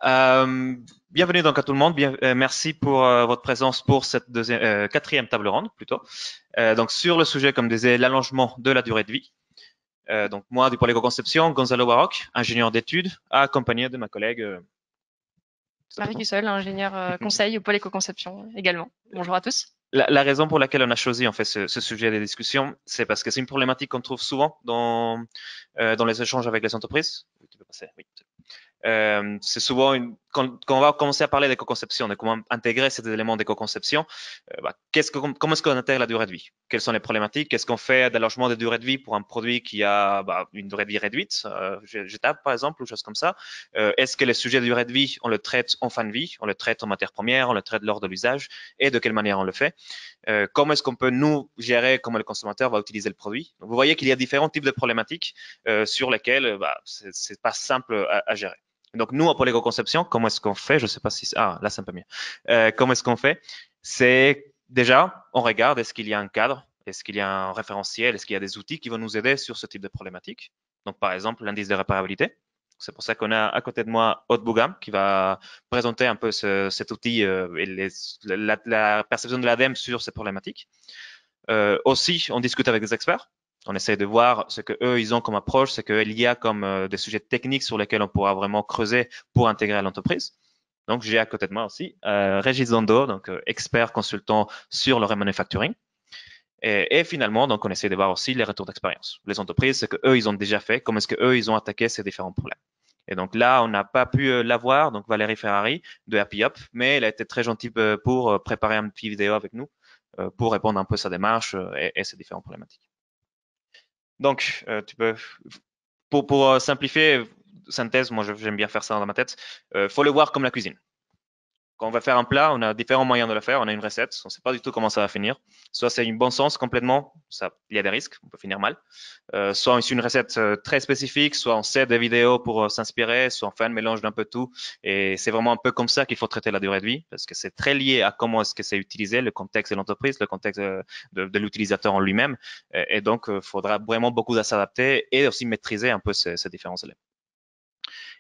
Bienvenue donc à tout le monde. Merci pour votre présence pour cette quatrième table ronde plutôt. Donc sur le sujet, comme disait, l'allongement de la durée de vie. Donc moi du pôle éco-conception, Gonzalo Baroc, ingénieur d'études, accompagné de ma collègue. Marie Cussel, ingénieure conseil au pôle éco-conception également. Bonjour à tous. La raison pour laquelle on a choisi en fait ce sujet de discussion, c'est parce que c'est une problématique qu'on trouve souvent dans les échanges avec les entreprises. Tu peux passer, oui. C'est souvent quand on va commencer à parler d'éco-conception, de comment intégrer ces éléments d'éco-conception, comment est-ce qu'on intègre la durée de vie? Quelles sont les problématiques? Qu'est-ce qu'on fait d'allongement de durée de vie pour un produit qui a une durée de vie réduite, jetable par exemple, ou choses comme ça? Est-ce que les sujets de durée de vie, on le traite en fin de vie, on le traite en matière première, on le traite lors de l'usage, et de quelle manière on le fait? Comment est-ce qu'on peut nous gérer comment le consommateur va utiliser le produit? Donc, vous voyez qu'il y a différents types de problématiques sur lesquelles c'est pas simple à gérer. Donc nous, pour l'éco-conception, comment est-ce qu'on fait? Je ne sais pas si... Ah, là, c'est un peu mieux. Comment est-ce qu'on fait? C'est déjà, on regarde, est-ce qu'il y a un cadre? Est-ce qu'il y a un référentiel? Est-ce qu'il y a des outils qui vont nous aider sur ce type de problématique? Donc, par exemple, l'indice de réparabilité. C'est pour ça qu'on a à côté de moi Aude Bougam qui va présenter un peu cet outil et la perception de l'ADEME sur ces problématiques. Aussi, on discute avec des experts. On essaie de voir ce que eux ils ont comme approche, ce qu'il y a comme des sujets techniques sur lesquels on pourra vraiment creuser pour intégrer à l'entreprise. Donc, j'ai à côté de moi aussi Régis Zondo, donc expert consultant sur le remanufacturing. Et finalement, donc, on essaie de voir aussi les retours d'expérience. Les entreprises, ce que eux ils ont déjà fait, comment est-ce que eux ils ont attaqué ces différents problèmes. Et donc là, on n'a pas pu l'avoir, donc Valérie Ferrari de Happy Up, mais elle a été très gentille pour préparer un petit vidéo avec nous pour répondre un peu à sa démarche et ses différentes problématiques. Donc, tu peux, pour simplifier, synthèse, moi j'aime bien faire ça dans ma tête, faut le voir comme la cuisine. Quand on va faire un plat, on a différents moyens de le faire. On a une recette, on ne sait pas du tout comment ça va finir. Soit c'est une bon sens complètement, ça, il y a des risques, on peut finir mal. Soit c'est une recette très spécifique, soit on sait des vidéos pour s'inspirer, soit on fait un mélange d'un peu tout. Et c'est vraiment un peu comme ça qu'il faut traiter la durée de vie, parce que c'est très lié à comment est-ce que c'est utilisé, le contexte de l'entreprise, le contexte de l'utilisateur en lui-même. Et donc, il faudra vraiment beaucoup s'adapter et aussi maîtriser un peu ces différents éléments.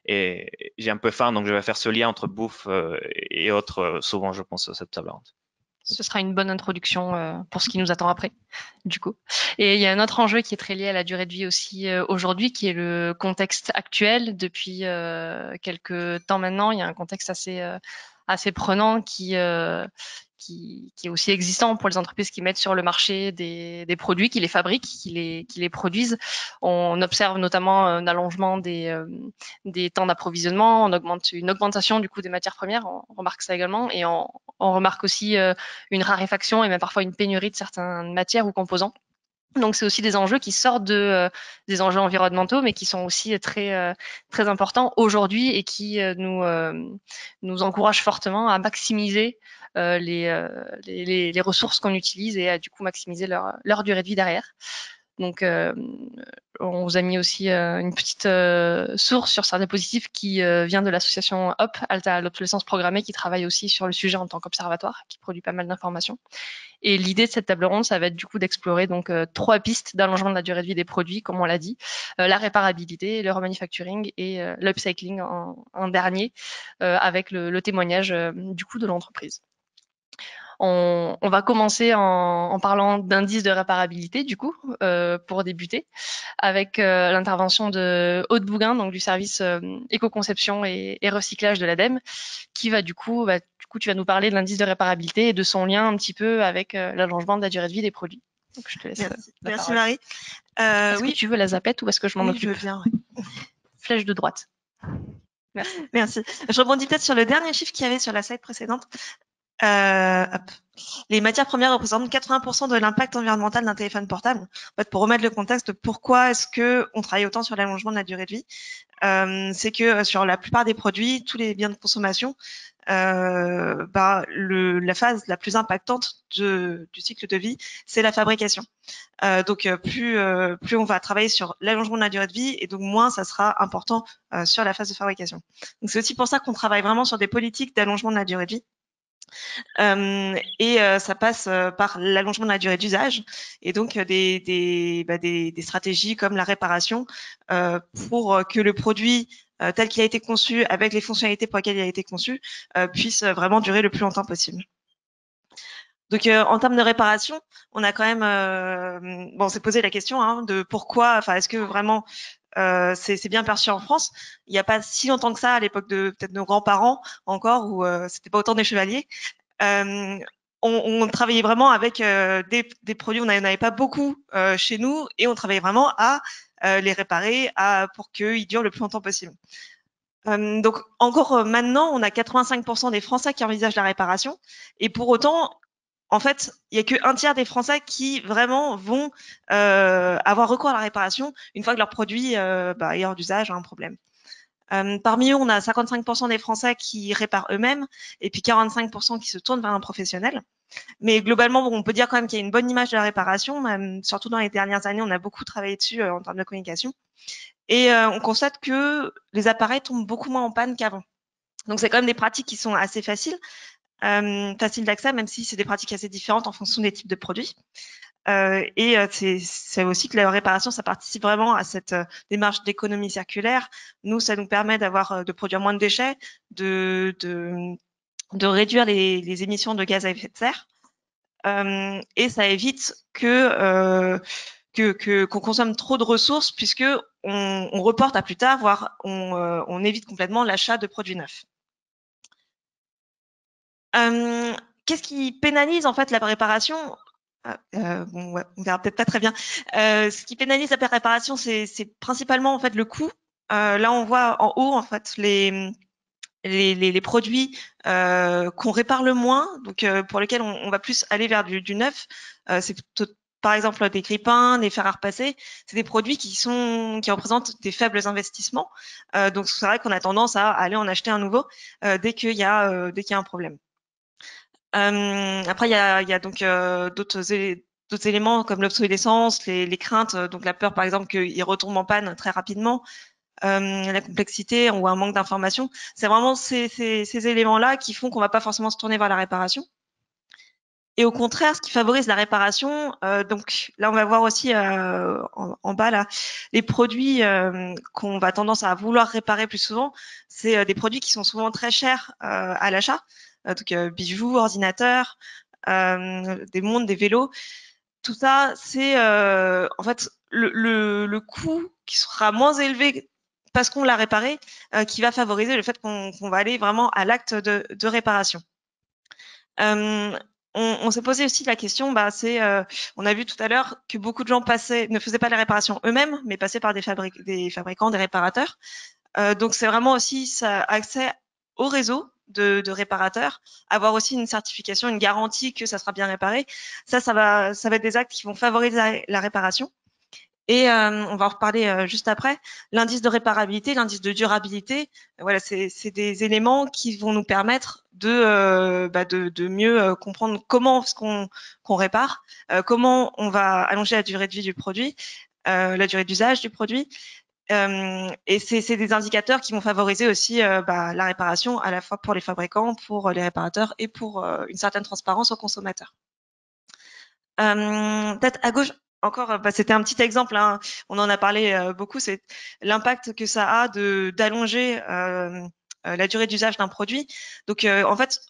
Et j'ai un peu faim, donc je vais faire ce lien entre bouffe et autres, souvent je pense à cette table ronde. Ce sera une bonne introduction pour ce qui nous attend après, du coup. Et il y a un autre enjeu qui est très lié à la durée de vie aussi aujourd'hui, qui est le contexte actuel. Depuis quelques temps maintenant, il y a un contexte assez prenant qui est aussi existant pour les entreprises qui mettent sur le marché des produits, qui les fabriquent, qui les produisent. On observe notamment un allongement des temps d'approvisionnement, une augmentation du coût des matières premières, on remarque ça également, et on remarque aussi une raréfaction et même parfois une pénurie de certaines matières ou composants. Donc c'est aussi des enjeux qui sortent des enjeux environnementaux, mais qui sont aussi très importants aujourd'hui et qui nous encouragent fortement à maximiser les ressources qu'on utilise et à du coup maximiser leur durée de vie derrière. Donc, on vous a mis aussi une petite source sur certains dispositifs qui vient de l'association HOP, Halte à l'obsolescence programmée, qui travaille aussi sur le sujet en tant qu'observatoire, qui produit pas mal d'informations. Et l'idée de cette table ronde, ça va être du coup d'explorer donc 3 pistes d'allongement de la durée de vie des produits, comme on l'a dit, la réparabilité, le remanufacturing et l'upcycling en dernier, avec le témoignage du coup de l'entreprise. On va commencer en parlant d'indice de réparabilité, du coup, pour débuter, avec l'intervention de Aude Bouguin, donc du service éco-conception et recyclage de l'ADEME, qui va du coup, tu vas nous parler de l'indice de réparabilité et de son lien un petit peu avec l'allongement de la durée de vie des produits. Donc, je te laisse la Merci parole. Marie. Est-ce que Oui, tu veux la zapette ou est-ce que je m'en oui, je occupe? veux bien. Oui. Flèche de droite. Merci. Merci. Je rebondis peut-être sur le dernier chiffre qu'il y avait sur la slide précédente. Hop. Les matières premières représentent 80% de l'impact environnemental d'un téléphone portable. En fait, pour remettre le contexte de pourquoi est-ce que on travaille autant sur l'allongement de la durée de vie, c'est que sur la plupart des produits, tous les biens de consommation, la phase la plus impactante du cycle de vie, c'est la fabrication. Donc plus on va travailler sur l'allongement de la durée de vie et donc moins ça sera important sur la phase de fabrication. Donc c'est aussi pour ça qu'on travaille vraiment sur des politiques d'allongement de la durée de vie. Ça passe par l'allongement de la durée d'usage et donc des stratégies comme la réparation pour que le produit tel qu'il a été conçu, avec les fonctionnalités pour lesquelles il a été conçu, puisse vraiment durer le plus longtemps possible. Donc en termes de réparation, on a quand même, on s'est posé la question de pourquoi, enfin est-ce que vraiment c'est bien perçu en France. Il n'y a pas si longtemps que ça, à l'époque de peut-être nos grands-parents encore, où c'était pas autant des chevaliers. On travaillait vraiment avec des produits, on n'avait pas beaucoup chez nous, et on travaillait vraiment à les réparer pour qu'ils durent le plus longtemps possible. Donc encore maintenant, on a 85% des Français qui envisagent la réparation, et pour autant, en fait, il y a qu'un tiers des Français qui vraiment vont avoir recours à la réparation une fois que leur produit est hors d'usage, a un problème. Parmi eux, on a 55% des Français qui réparent eux-mêmes et puis 45% qui se tournent vers un professionnel. Mais globalement, on peut dire quand même qu'il y a une bonne image de la réparation. Même, surtout dans les dernières années, on a beaucoup travaillé dessus en termes de communication. Et on constate que les appareils tombent beaucoup moins en panne qu'avant. Donc, c'est quand même des pratiques qui sont assez faciles d'accès, même si c'est des pratiques assez différentes en fonction des types de produits. C'est aussi que la réparation, ça participe vraiment à cette démarche d'économie circulaire. Nous, ça nous permet de produire moins de déchets, de réduire les émissions de gaz à effet de serre, et ça évite qu'on consomme trop de ressources, puisque on reporte à plus tard, voire on évite complètement l'achat de produits neufs. Qu'est-ce qui pénalise en fait la réparation? On verra peut-être pas très bien. Ce qui pénalise la réparation, c'est principalement en fait le coût. Là, on voit en haut en fait les produits qu'on répare le moins, donc pour lesquels on va plus aller vers du neuf. C'est par exemple des grippins, des fers à repasser. C'est des produits qui représentent des faibles investissements. Donc c'est vrai qu'on a tendance à aller en acheter un nouveau dès qu'il y a un problème. Après, il y a donc d'autres éléments comme l'obsolescence, les craintes, donc la peur par exemple qu'il retombe en panne très rapidement, la complexité ou un manque d'information. C'est vraiment ces éléments-là qui font qu'on va pas forcément se tourner vers la réparation. Et au contraire, ce qui favorise la réparation, donc là on va voir aussi en bas là, les produits qu'on va tendance à vouloir réparer plus souvent, c'est des produits qui sont souvent très chers à l'achat, donc bijoux, ordinateurs, des montres, des vélos. Tout ça, c'est en fait le coût qui sera moins élevé parce qu'on l'a réparé, qui va favoriser le fait qu'on va aller vraiment à l'acte de réparation. On s'est posé aussi la question, on a vu tout à l'heure que beaucoup de gens ne faisaient pas les réparations eux-mêmes, mais passaient par des fabricants, des réparateurs. Donc c'est vraiment aussi accès au réseau de réparateurs, avoir aussi une certification, une garantie que ça sera bien réparé. Ça va être des actes qui vont favoriser la réparation. Et on va en reparler juste après. L'indice de réparabilité, l'indice de durabilité, voilà, c'est des éléments qui vont nous permettre de mieux comprendre comment est-ce qu'on répare, comment on va allonger la durée de vie du produit, la durée d'usage du produit. Et c'est des indicateurs qui vont favoriser aussi la réparation à la fois pour les fabricants, pour les réparateurs et pour une certaine transparence aux consommateurs. Peut-être à gauche, encore, c'était un petit exemple, hein, on en a parlé beaucoup, c'est l'impact que ça a d'allonger la durée d'usage d'un produit. Donc en fait,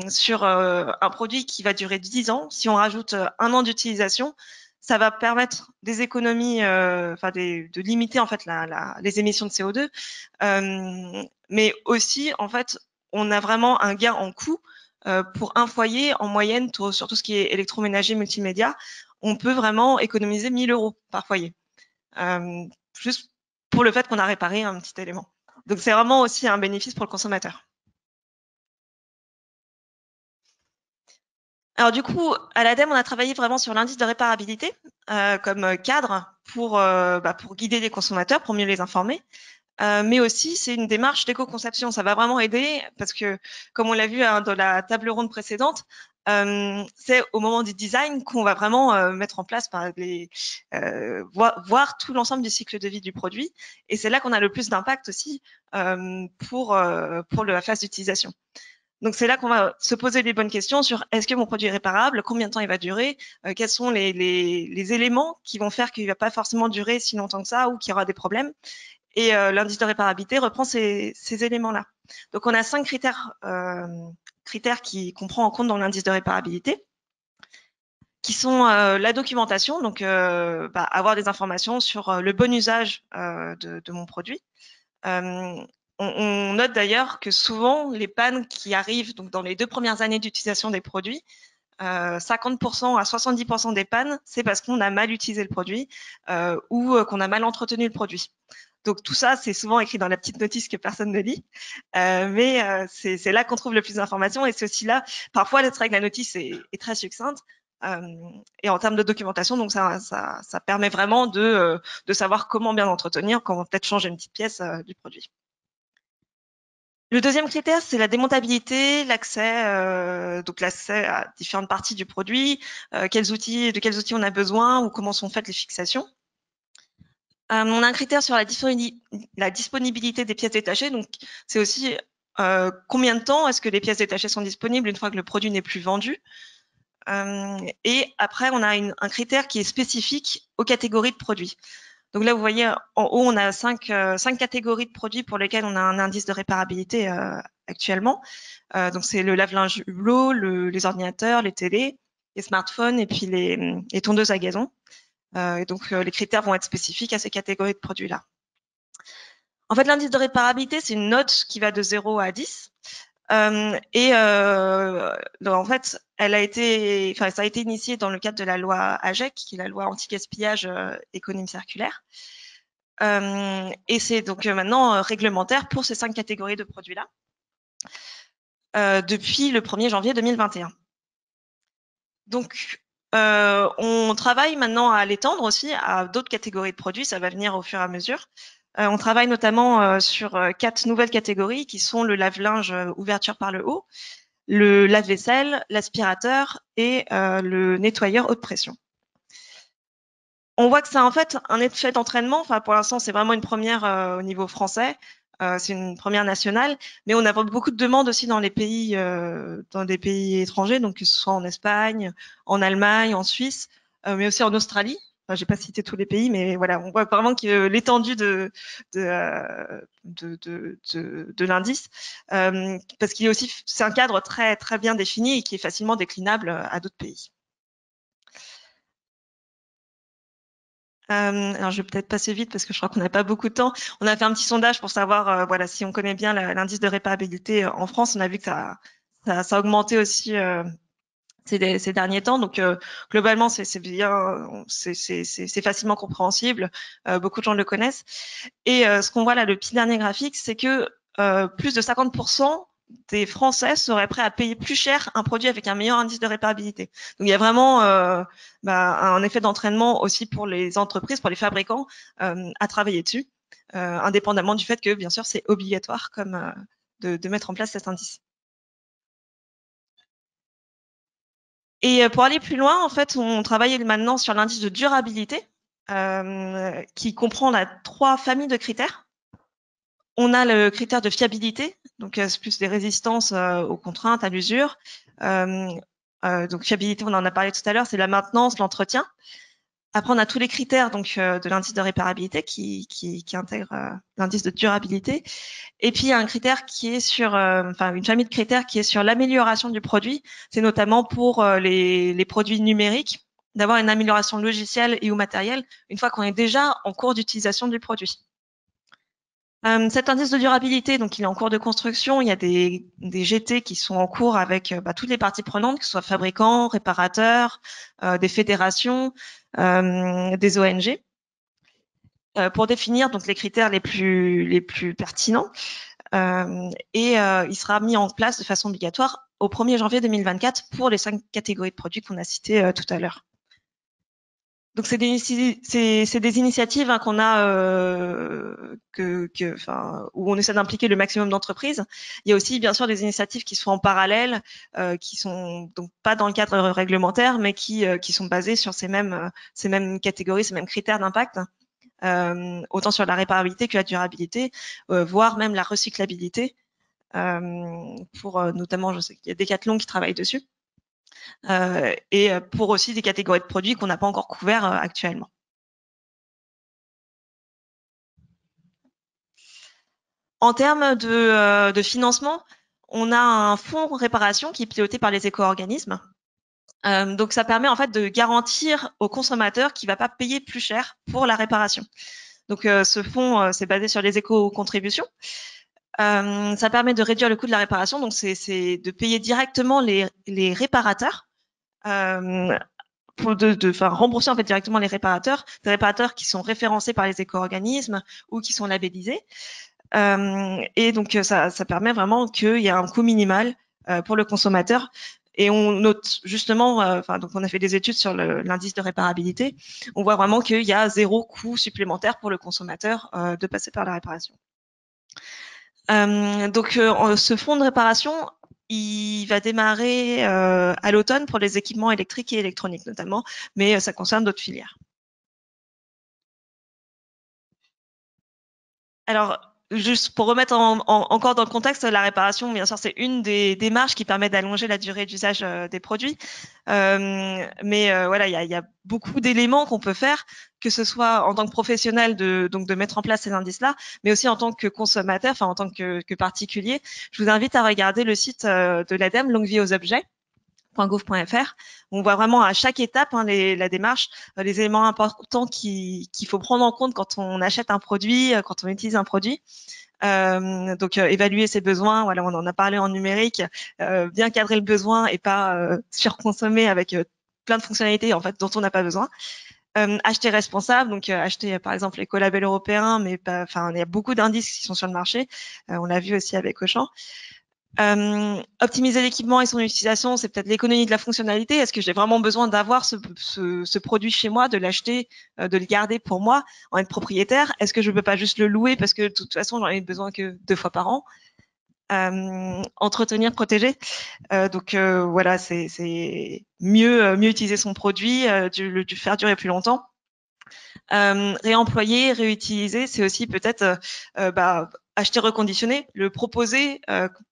sur un produit qui va durer 10 ans, si on rajoute 1 an d'utilisation, ça va permettre des économies, de limiter en fait les émissions de CO2, mais aussi en fait, on a vraiment un gain en coût. Pour un foyer, en moyenne, sur tout ce qui est électroménager, multimédia, on peut vraiment économiser 1 000 € par foyer, juste pour le fait qu'on a réparé un petit élément. Donc c'est vraiment aussi un bénéfice pour le consommateur. Alors du coup, à l'ADEME, on a travaillé vraiment sur l'indice de réparabilité comme cadre pour guider les consommateurs, pour mieux les informer. Mais aussi, c'est une démarche d'éco-conception. Ça va vraiment aider parce que, comme on l'a vu dans la table ronde précédente, c'est au moment du design qu'on va vraiment mettre en place voir tout l'ensemble du cycle de vie du produit. Et c'est là qu'on a le plus d'impact aussi pour la phase d'utilisation. Donc c'est là qu'on va se poser les bonnes questions sur est-ce que mon produit est réparable, combien de temps il va durer, quels sont les éléments qui vont faire qu'il ne va pas forcément durer si longtemps que ça ou qu'il y aura des problèmes. Et l'indice de réparabilité reprend ces éléments-là. Donc, on a 5 critères qui qu'on prend en compte dans l'indice de réparabilité, qui sont la documentation, donc avoir des informations sur le bon usage de mon produit. On note d'ailleurs que souvent, les pannes qui arrivent donc dans les 2 premières années d'utilisation des produits, 50% à 70% des pannes, c'est parce qu'on a mal utilisé le produit ou qu'on a mal entretenu le produit. Donc tout ça, c'est souvent écrit dans la petite notice que personne ne lit, mais c'est là qu'on trouve le plus d'informations et c'est aussi là, parfois, c'est vrai que la notice est très succincte et en termes de documentation, donc ça permet vraiment de savoir comment bien entretenir, comment peut-être changer une petite pièce du produit. Le deuxième critère, c'est la démontabilité, l'accès, donc l'accès à différentes parties du produit, de quels outils on a besoin ou comment sont faites les fixations. On a un critère sur la disponibilité des pièces détachées, donc c'est aussi combien de temps est-ce que les pièces détachées sont disponibles une fois que le produit n'est plus vendu. Et après, on a un critère qui est spécifique aux catégories de produits. Donc là, vous voyez, en haut, on a 5 catégories de produits pour lesquels on a un indice de réparabilité actuellement. Donc c'est le lave-linge hublot, les ordinateurs, les télés, les smartphones et puis les tondeuses à gazon. Et donc les critères vont être spécifiques à ces catégories de produits-là. En fait, l'indice de réparabilité, c'est une note qui va de 0 à 10. En fait, ça a été initié dans le cadre de la loi AGEC, qui est la loi anti-gaspillage économie circulaire. Et c'est donc maintenant réglementaire pour ces 5 catégories de produits-là depuis le 1er janvier 2021. Donc, on travaille maintenant à l'étendre aussi à d'autres catégories de produits, ça va venir au fur et à mesure. On travaille notamment sur 4 nouvelles catégories qui sont le lave-linge ouverture par le haut, le lave-vaisselle, l'aspirateur et le nettoyeur haute pression. On voit que c'est en fait un effet d'entraînement. Enfin, pour l'instant, c'est vraiment une première au niveau français. C'est une première nationale, mais on a beaucoup de demandes aussi dans des pays étrangers, donc que ce soit en Espagne, en Allemagne, en Suisse, mais aussi en Australie. Enfin, j'ai pas cité tous les pays, mais voilà, on voit vraiment que l'étendue de l'indice, parce qu'il est aussi, c'est un cadre très très bien défini et qui est facilement déclinable à d'autres pays. Alors je vais peut-être passer vite parce que je crois qu'on n'a pas beaucoup de temps. On a fait un petit sondage pour savoir voilà, si on connaît bien l'indice de réparabilité en France. On a vu que ça a augmenté aussi ces derniers temps. Donc globalement, c'est bien, c'est facilement compréhensible. Beaucoup de gens le connaissent. Et ce qu'on voit là, le petit dernier graphique, c'est que plus de 50% des Français seraient prêts à payer plus cher un produit avec un meilleur indice de réparabilité. Donc il y a vraiment un effet d'entraînement aussi pour les entreprises, pour les fabricants, à travailler dessus, indépendamment du fait que bien sûr c'est obligatoire comme de mettre en place cet indice. Et pour aller plus loin, en fait, on travaille maintenant sur l'indice de durabilité, qui comprend 3 familles de critères. On a le critère de fiabilité, donc c'est plus des résistances aux contraintes, à l'usure. Donc fiabilité, on en a parlé tout à l'heure, c'est la maintenance, l'entretien. Après, on a tous les critères donc de l'indice de réparabilité qui intègre l'indice de durabilité. Et puis il y a un critère qui est sur, une famille de critères qui est sur l'amélioration du produit. C'est notamment pour les produits numériques, d'avoir une amélioration logicielle et ou matérielle une fois qu'on est déjà en cours d'utilisation du produit. Cet indice de durabilité, donc il est en cours de construction. Il y a des GT qui sont en cours avec toutes les parties prenantes, que ce soit fabricants, réparateurs, des fédérations, des ONG, pour définir donc les critères les plus pertinents. Il sera mis en place de façon obligatoire au 1er janvier 2024 pour les 5 catégories de produits qu'on a citées tout à l'heure. Donc c'est des initiatives qu'on a où on essaie d'impliquer le maximum d'entreprises. Il y a aussi bien sûr des initiatives qui sont en parallèle, qui sont donc pas dans le cadre réglementaire, mais qui sont basées sur ces mêmes catégories, ces mêmes critères d'impact, autant sur la réparabilité que la durabilité, voire même la recyclabilité. Pour notamment, je sais qu'il y a Decathlon qui travaille dessus. Et pour aussi des catégories de produits qu'on n'a pas encore couverts actuellement. En termes de financement, on a un fonds réparation qui est piloté par les éco-organismes. Donc ça permet en fait de garantir au consommateur qu'il va pas payer plus cher pour la réparation. Donc ce fonds c'est basé sur les éco-contributions. Ça permet de réduire le coût de la réparation, donc c'est de payer directement les réparateurs, pour rembourser en fait directement les réparateurs, des réparateurs qui sont référencés par les éco-organismes ou qui sont labellisés. Et donc ça permet vraiment qu'il y a un coût minimal pour le consommateur. Et on note justement, donc on a fait des études sur l'indice de réparabilité, on voit vraiment qu'il y a 0 coût supplémentaire pour le consommateur de passer par la réparation. Donc ce fonds de réparation, il va démarrer à l'automne pour les équipements électriques et électroniques notamment, mais ça concerne d'autres filières. Alors, juste pour remettre encore dans le contexte, la réparation, bien sûr, c'est une des démarches qui permet d'allonger la durée d'usage des produits. Mais voilà, il y a beaucoup d'éléments qu'on peut faire, que ce soit en tant que professionnel de mettre en place ces indices-là, mais aussi en tant que consommateur, enfin en tant que particulier. Je vous invite à regarder le site de l'ADEME, Longue vie aux objets. .gouv.fr. On voit vraiment à chaque étape la démarche, les éléments importants qu'il faut prendre en compte quand on achète un produit, quand on utilise un produit. Donc évaluer ses besoins, voilà, on en a parlé en numérique, bien cadrer le besoin et pas surconsommer avec plein de fonctionnalités en fait dont on n'a pas besoin. Acheter responsable, donc acheter par exemple l'écolabel européen, mais enfin il y a beaucoup d'indices qui sont sur le marché. On l'a vu aussi avec Auchan. Optimiser l'équipement et son utilisation, c'est peut-être l'économie de la fonctionnalité. Est-ce que j'ai vraiment besoin d'avoir ce produit chez moi, de l'acheter, de le garder pour moi, en être propriétaire? Est-ce que je peux pas juste le louer parce que de toute façon j'en ai besoin que 2 fois par an? Entretenir, protéger. Donc voilà, c'est mieux utiliser son produit, le faire durer plus longtemps. Réemployer, réutiliser, c'est aussi peut-être acheter reconditionné, le proposer,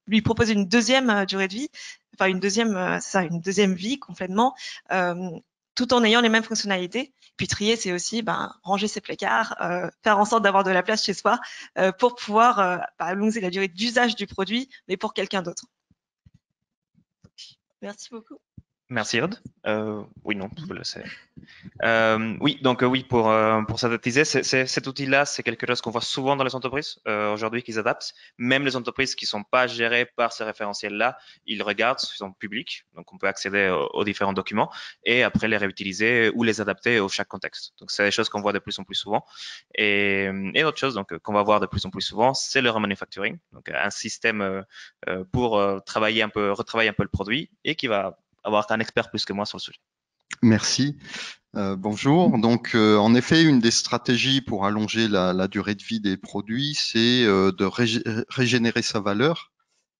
lui proposer une deuxième durée de vie, enfin une deuxième vie complètement, tout en ayant les mêmes fonctionnalités. Puis trier, c'est aussi ranger ses placards, faire en sorte d'avoir de la place chez soi pour pouvoir allonger la durée d'usage du produit, mais pour quelqu'un d'autre. Merci beaucoup. Merci Aude. Oui, non, je vous laisse. Oui, donc oui, pour synthétiser, cet outil-là, c'est quelque chose qu'on voit souvent dans les entreprises aujourd'hui qu'ils adaptent. Même les entreprises qui sont pas gérées par ces référentiels-là, ils regardent, ils sont publics, donc on peut accéder aux différents documents et après les réutiliser ou les adapter au chaque contexte. Donc c'est des choses qu'on voit de plus en plus souvent. Et autre chose donc qu'on va voir de plus en plus souvent, c'est le remanufacturing, donc un système pour retravailler un peu le produit et qui va avoir un expert plus que moi sur le sujet. Merci. Bonjour. Donc, en effet, une des stratégies pour allonger la durée de vie des produits, c'est de régénérer sa valeur.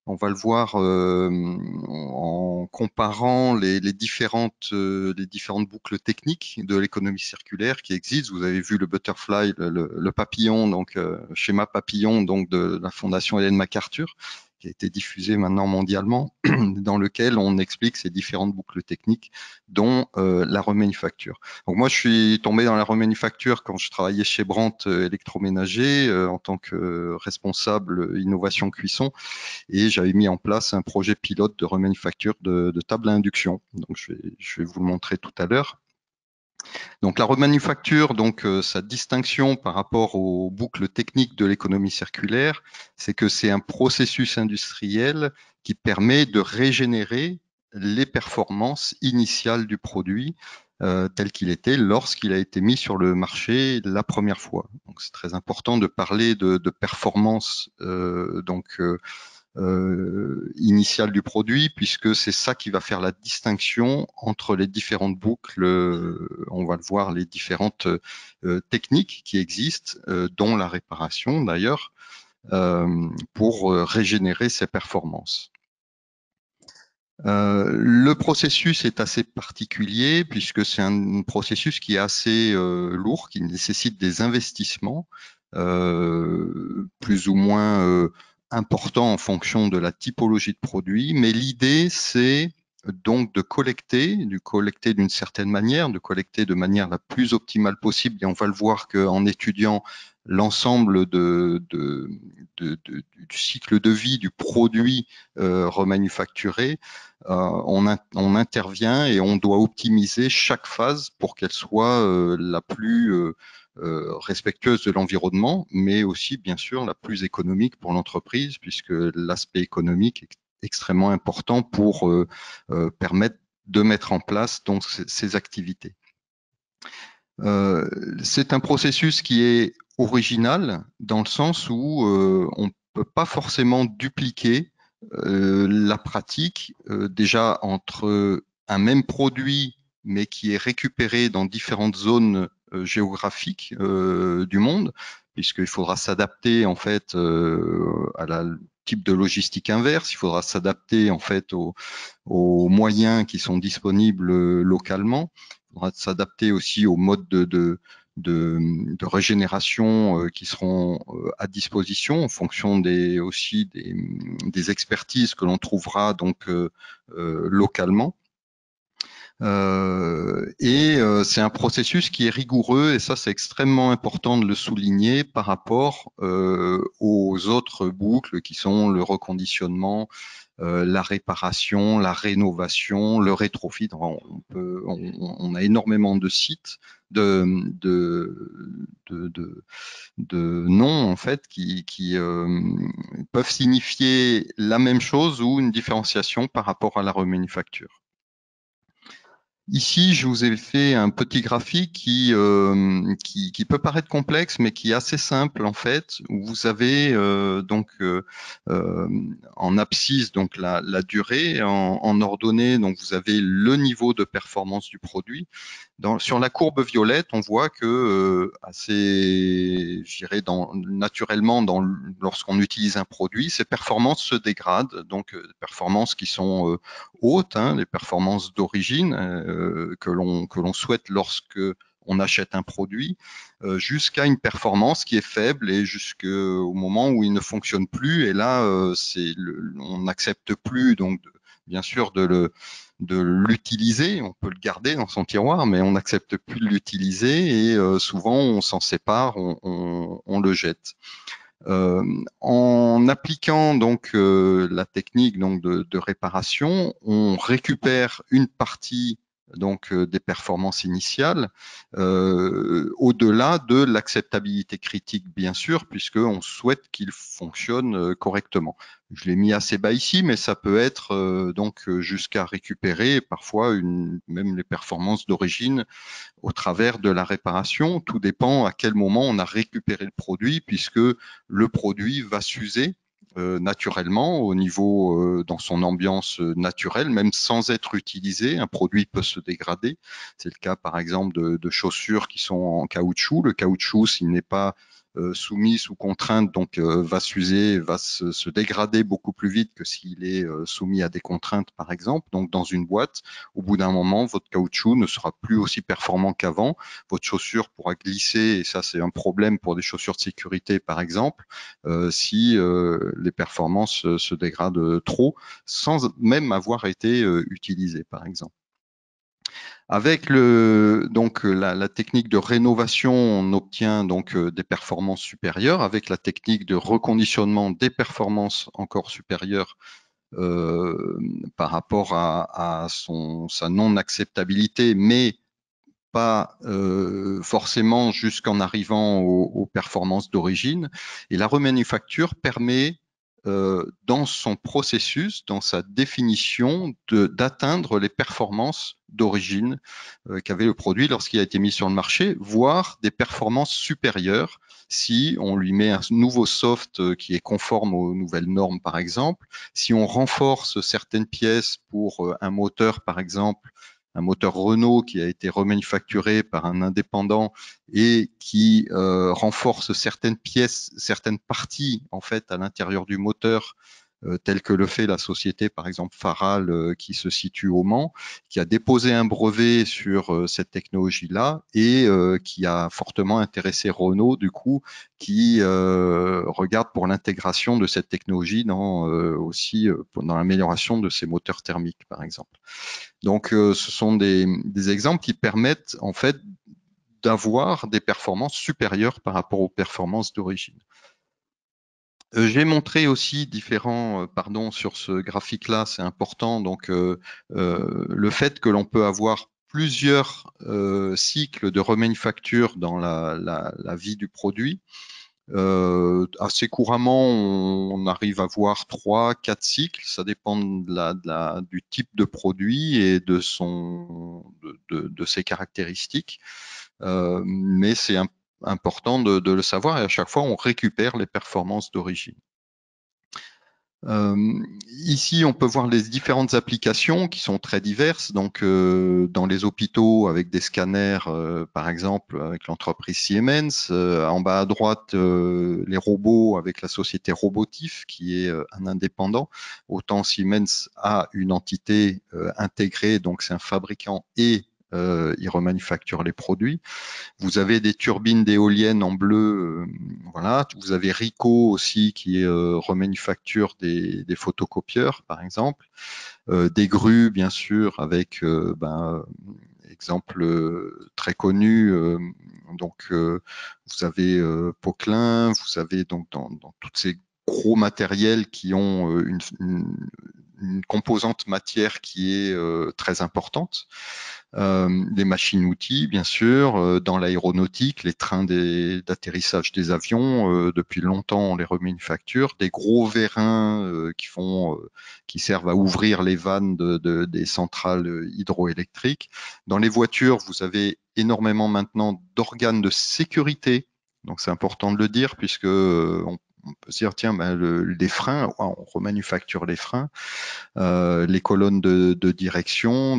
On va le voir en comparant les différentes boucles techniques de l'économie circulaire qui existent. Vous avez vu le butterfly, le papillon, donc schéma papillon, donc de la Fondation Ellen MacArthur, qui a été diffusé maintenant mondialement, dans lequel on explique ces différentes boucles techniques, dont la remanufacture. Donc moi, je suis tombé dans la remanufacture quand je travaillais chez Brandt électroménager en tant que responsable innovation cuisson, et j'avais mis en place un projet pilote de remanufacture de table à induction. Donc je vais vous le montrer tout à l'heure. Donc la remanufacture, donc sa distinction par rapport aux boucles techniques de l'économie circulaire, c'est que c'est un processus industriel qui permet de régénérer les performances initiales du produit tel qu'il était lorsqu'il a été mis sur le marché la première fois. Donc c'est très important de parler de performance initiale du produit, puisque c'est ça qui va faire la distinction entre les différentes boucles, on va le voir, les différentes techniques qui existent, dont la réparation d'ailleurs, pour régénérer ses performances. Le processus est assez particulier puisque c'est un processus qui est assez lourd, qui nécessite des investissements plus ou moins important en fonction de la typologie de produit, mais l'idée c'est donc de collecter d'une certaine manière, de collecter de manière la plus optimale possible, et on va le voir qu'en étudiant l'ensemble du cycle de vie du produit remanufacturé, on intervient et on doit optimiser chaque phase pour qu'elle soit la plus respectueuse de l'environnement, mais aussi bien sûr la plus économique pour l'entreprise, puisque l'aspect économique est extrêmement important pour permettre de mettre en place donc ces activités. C'est un processus qui est original dans le sens où on ne peut pas forcément dupliquer la pratique déjà entre un même produit mais qui est récupéré dans différentes zones géographiques du monde, puisqu'il faudra s'adapter en fait à la type de logistique inverse, il faudra s'adapter en fait aux moyens qui sont disponibles localement. Il faudra s'adapter aussi aux modes de régénération qui seront à disposition en fonction aussi des expertises que l'on trouvera donc localement. C'est un processus qui est rigoureux et ça c'est extrêmement important de le souligner par rapport aux autres boucles qui sont le reconditionnement, la réparation, la rénovation, le rétrofit. On a énormément de sites, de noms en fait qui peuvent signifier la même chose ou une différenciation par rapport à la remanufacture. Ici, je vous ai fait un petit graphique qui peut paraître complexe, mais qui est assez simple en fait. Où vous avez en abscisse donc la durée, en ordonnée donc vous avez le niveau de performance du produit. Sur la courbe violette, on voit que naturellement, lorsqu'on utilise un produit, ces performances se dégradent, donc performances qui sont hautes, les performances d'origine que l'on souhaite lorsque on achète un produit, jusqu'à une performance qui est faible et jusqu'au moment où il ne fonctionne plus. Et là, on n'accepte plus donc bien sûr de l'utiliser, on peut le garder dans son tiroir, mais on n'accepte plus de l'utiliser et souvent on s'en sépare, on le jette. En appliquant donc la technique donc de réparation, on récupère une partie donc des performances initiales au-delà de l'acceptabilité critique bien sûr, puisqu'on souhaite qu'il fonctionne correctement. Je l'ai mis assez bas ici, mais ça peut être donc jusqu'à récupérer parfois même les performances d'origine au travers de la réparation. Tout dépend à quel moment on a récupéré le produit, puisque le produit va s'user naturellement au niveau dans son ambiance naturelle, même sans être utilisé. Un produit peut se dégrader. C'est le cas par exemple de chaussures qui sont en caoutchouc. Le caoutchouc, s'il n'est pas soumis sous contrainte, donc va s'user, va se dégrader beaucoup plus vite que s'il est soumis à des contraintes, par exemple. Donc dans une boîte, au bout d'un moment, votre caoutchouc ne sera plus aussi performant qu'avant. Votre chaussure pourra glisser, et ça c'est un problème pour des chaussures de sécurité, par exemple, si les performances se dégradent trop, sans même avoir été utilisées, par exemple. Avec la technique de rénovation, on obtient donc des performances supérieures. Avec la technique de reconditionnement, des performances encore supérieures par rapport à sa non-acceptabilité, mais pas forcément jusqu'en arrivant aux performances d'origine. Et la remanufacture permet dans son processus, dans sa définition, d'atteindre les performances d'origine qu'avait le produit lorsqu'il a été mis sur le marché, voire des performances supérieures si on lui met un nouveau soft qui est conforme aux nouvelles normes, par exemple, si on renforce certaines pièces pour un moteur, par exemple, un moteur Renault qui a été remanufacturé par un indépendant et qui renforce certaines pièces, certaines parties en fait à l'intérieur du moteur, tel que le fait la société par exemple Faral qui se situe au Mans, qui a déposé un brevet sur cette technologie-là et qui a fortement intéressé Renault du coup, qui regarde pour l'intégration de cette technologie dans l'amélioration de ses moteurs thermiques par exemple. Donc ce sont des exemples qui permettent en fait d'avoir des performances supérieures par rapport aux performances d'origine. J'ai montré aussi différents, sur ce graphique-là, c'est important, donc le fait que l'on peut avoir plusieurs cycles de remanufacture dans la vie du produit. Assez couramment, on arrive à voir 3-4 cycles, ça dépend du type de produit et de ses caractéristiques, mais c'est important de le savoir et à chaque fois on récupère les performances d'origine. Ici, on peut voir les différentes applications qui sont très diverses. Donc, dans les hôpitaux, avec des scanners, par exemple, avec l'entreprise Siemens. En bas à droite, les robots avec la société Robotif, qui est un indépendant. Autant Siemens a une entité intégrée, donc c'est un fabricant et il remanufacture les produits. Vous avez des turbines d'éoliennes en bleu, voilà. Vous avez Ricoh aussi qui remanufacture des photocopieurs, par exemple. Des grues, bien sûr, avec exemple très connu. Donc, vous avez Poquelin, vous avez donc dans toutes ces gros matériels qui ont une composante matière qui est très importante. Les machines-outils, bien sûr, dans l'aéronautique, les trains d'atterrissage des avions, depuis longtemps on les remanufacture, des gros vérins qui servent à ouvrir les vannes des centrales hydroélectriques. Dans les voitures, vous avez énormément maintenant d'organes de sécurité, donc c'est important de le dire puisque on peut se dire, tiens, les freins, on remanufacture les freins, les colonnes de direction,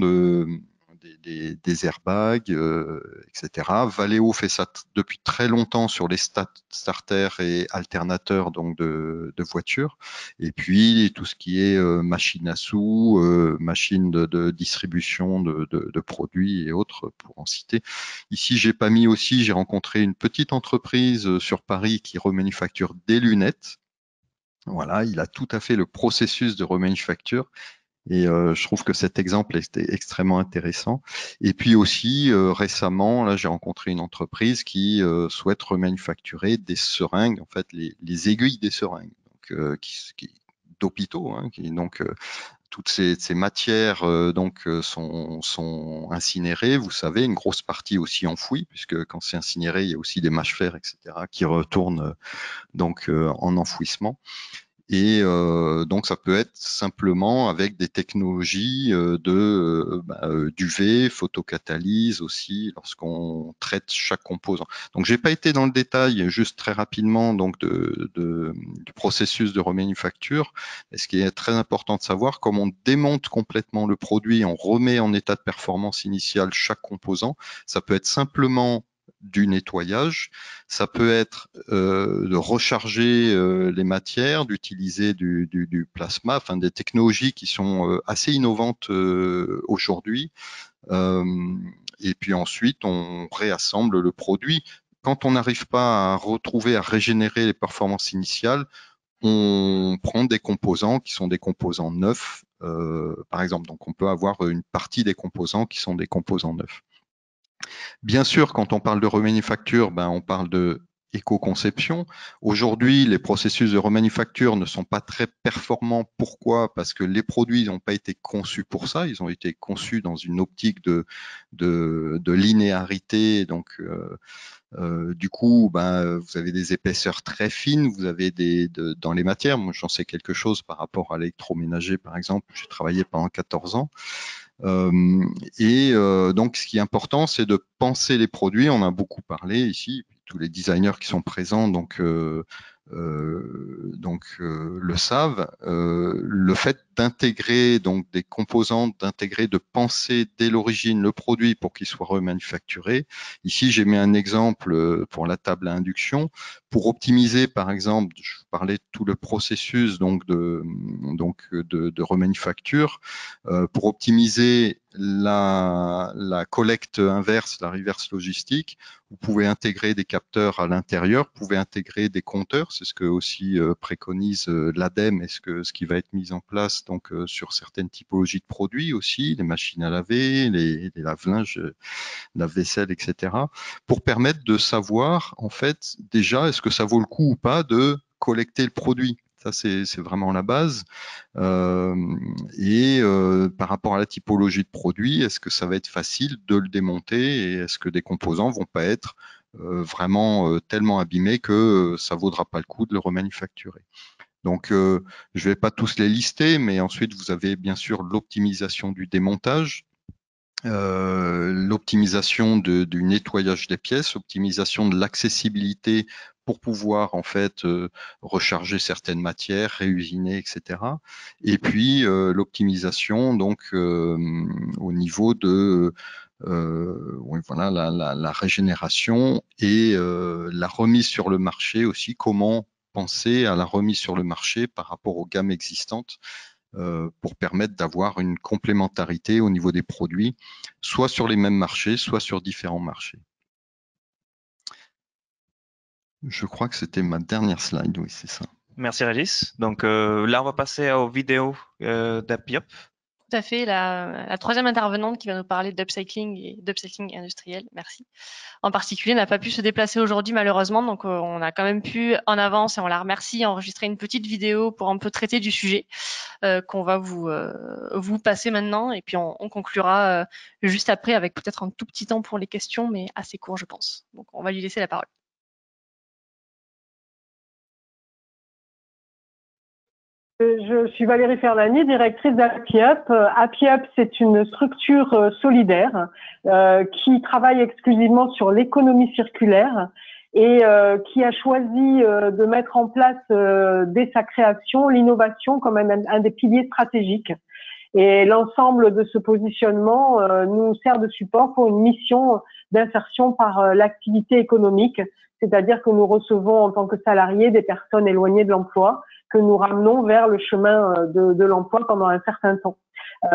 des airbags, etc. Valeo fait ça depuis très longtemps sur les starters et alternateurs donc de voitures. Et puis tout ce qui est machine à sous, machine de distribution de produits et autres, pour en citer. Ici, j'ai rencontré une petite entreprise sur Paris qui remanufacture des lunettes. Voilà, il a tout à fait le processus de remanufacture. Et je trouve que cet exemple était extrêmement intéressant. Et puis aussi, récemment, là, j'ai rencontré une entreprise qui souhaite remanufacturer des seringues, en fait, les aiguilles des seringues, donc, d'hôpitaux, hein, donc toutes ces matières sont incinérées. Vous savez, une grosse partie aussi enfouie, puisque quand c'est incinéré, il y a aussi des mâches-fer, etc., qui retournent donc en enfouissement. Et donc ça peut être simplement avec des technologies d'UV, photocatalyse aussi, lorsqu'on traite chaque composant. Donc j'ai pas été dans le détail, juste très rapidement donc du processus de remanufacture. Et ce qui est très important de savoir, comme on démonte complètement le produit, on remet en état de performance initiale chaque composant, ça peut être simplement du nettoyage, ça peut être de recharger les matières, d'utiliser du plasma, enfin des technologies qui sont assez innovantes aujourd'hui. Et puis ensuite, on réassemble le produit. Quand on n'arrive pas à régénérer les performances initiales, on prend des composants qui sont des composants neufs, par exemple. Donc on peut avoir une partie des composants qui sont des composants neufs. Bien sûr, quand on parle de remanufacture, on parle de éco-conception. Aujourd'hui, les processus de remanufacture ne sont pas très performants. Pourquoi? Parce que les produits n'ont pas été conçus pour ça. Ils ont été conçus dans une optique de linéarité. Donc, du coup, vous avez des épaisseurs très fines. Vous avez dans les matières. Moi, j'en sais quelque chose par rapport à l'électroménager, par exemple. J'ai travaillé pendant 14 ans. Donc, ce qui est important, c'est de penser les produits. On a beaucoup parlé ici, tous les designers qui sont présents, donc le savent. Le fait d'intégrer donc des composantes, de penser dès l'origine le produit pour qu'il soit remanufacturé. Ici, j'ai mis un exemple pour la table à induction. Pour optimiser, par exemple, je parlais de tout le processus de remanufacture. Pour optimiser la collecte inverse, la reverse logistique, vous pouvez intégrer des capteurs à l'intérieur, vous pouvez intégrer des compteurs, c'est ce que aussi préconise l'ADEME et ce qui va être mis en place donc sur certaines typologies de produits aussi, les machines à laver, les lave-linges, lave-vaisselle, etc., pour permettre de savoir, en fait, déjà, est-ce que ça vaut le coup ou pas de collecter le produit. Ça, c'est vraiment la base. Par rapport à la typologie de produit, est-ce que ça va être facile de le démonter et est-ce que des composants vont pas être vraiment tellement abîmés que ça vaudra pas le coup de le remanufacturer. Donc, je vais pas tous les lister, mais ensuite, vous avez bien sûr l'optimisation du démontage, l'optimisation du nettoyage des pièces, optimisation de l'accessibilité pour pouvoir en fait recharger certaines matières, réusiner, etc. Et puis l'optimisation donc au niveau de oui, voilà, la régénération et la remise sur le marché aussi. Comment penser à la remise sur le marché par rapport aux gammes existantes pour permettre d'avoir une complémentarité au niveau des produits, soit sur les mêmes marchés, soit sur différents marchés. Je crois que c'était ma dernière slide, oui, c'est ça. Merci Régis. Donc là, on va passer aux vidéos d'Apiop. Tout à fait, la troisième intervenante qui va nous parler d'upcycling et d'upcycling industriel, merci. En particulier, n'a pas pu se déplacer aujourd'hui malheureusement, donc on a quand même pu en avance, et on la remercie, enregistrer une petite vidéo pour un peu traiter du sujet qu'on va vous passer maintenant, et puis on conclura juste après avec peut-être un tout petit temps pour les questions, mais assez court je pense. Donc on va lui laisser la parole. Je suis Valérie Ferlani, directrice d'Apiop. Apiop, c'est une structure solidaire qui travaille exclusivement sur l'économie circulaire et qui a choisi de mettre en place dès sa création l'innovation comme un des piliers stratégiques. Et l'ensemble de ce positionnement nous sert de support pour une mission d'insertion par l'activité économique, c'est-à-dire que nous recevons en tant que salariés des personnes éloignées de l'emploi, que nous ramenons vers le chemin de l'emploi pendant un certain temps,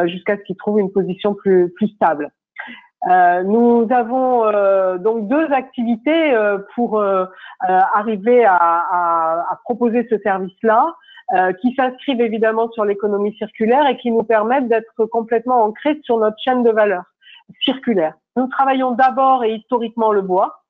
jusqu'à ce qu'ils trouvent une position plus stable. Nous avons donc deux activités pour arriver à proposer ce service-là, qui s'inscrivent évidemment sur l'économie circulaire et qui nous permettent d'être complètement ancrés sur notre chaîne de valeur circulaire. Nous travaillons d'abord et historiquement le bois,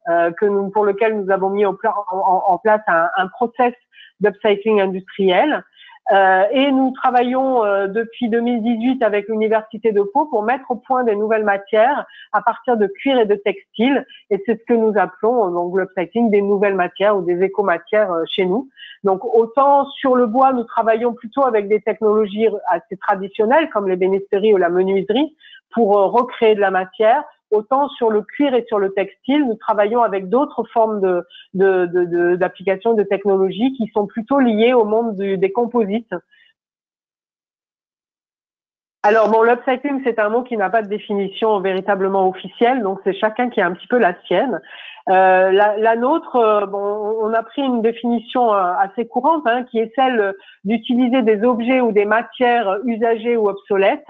pour lequel nous avons mis en place un process d'upcycling industriel. Et nous travaillons depuis 2018 avec l'Université de Pau pour mettre au point des nouvelles matières à partir de cuir et de textile. Et c'est ce que nous appelons donc l'upcycling des nouvelles matières ou des éco-matières chez nous. Donc autant sur le bois, nous travaillons plutôt avec des technologies assez traditionnelles comme l'ébénisterie ou la menuiserie pour recréer de la matière. Autant sur le cuir et sur le textile, nous travaillons avec d'autres formes d'applications de technologies qui sont plutôt liées au monde des composites. Alors bon, l'upcycling, c'est un mot qui n'a pas de définition véritablement officielle, donc c'est chacun qui a un petit peu la sienne. La nôtre, on a pris une définition assez courante, qui est celle d'utiliser des objets ou des matières usagées ou obsolètes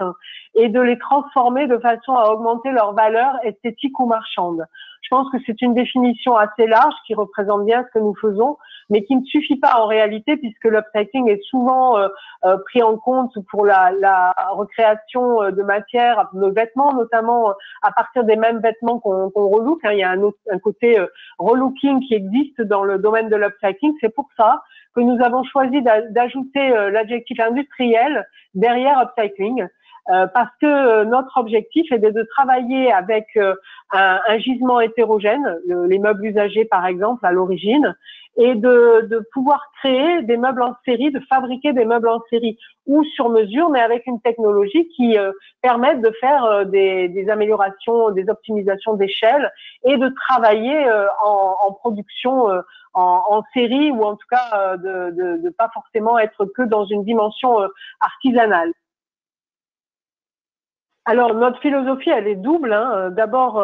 et de les transformer de façon à augmenter leur valeur esthétique ou marchande. Je pense que c'est une définition assez large qui représente bien ce que nous faisons, mais qui ne suffit pas en réalité puisque l'upcycling est souvent pris en compte pour la recréation de matières, de vêtements, notamment à partir des mêmes vêtements qu'on relook. Il y a un côté relooking qui existe dans le domaine de l'upcycling. C'est pour ça que nous avons choisi d'ajouter l'adjectif industriel derrière upcycling. Parce que notre objectif est de travailler avec un gisement hétérogène, les meubles usagés par exemple à l'origine, et de pouvoir créer des meubles en série, de fabriquer des meubles en série ou sur mesure, mais avec une technologie qui permette de faire des améliorations, des optimisations d'échelle et de travailler en production en série ou en tout cas de pas forcément être que dans une dimension artisanale. Alors notre philosophie, elle est double. Hein. D'abord,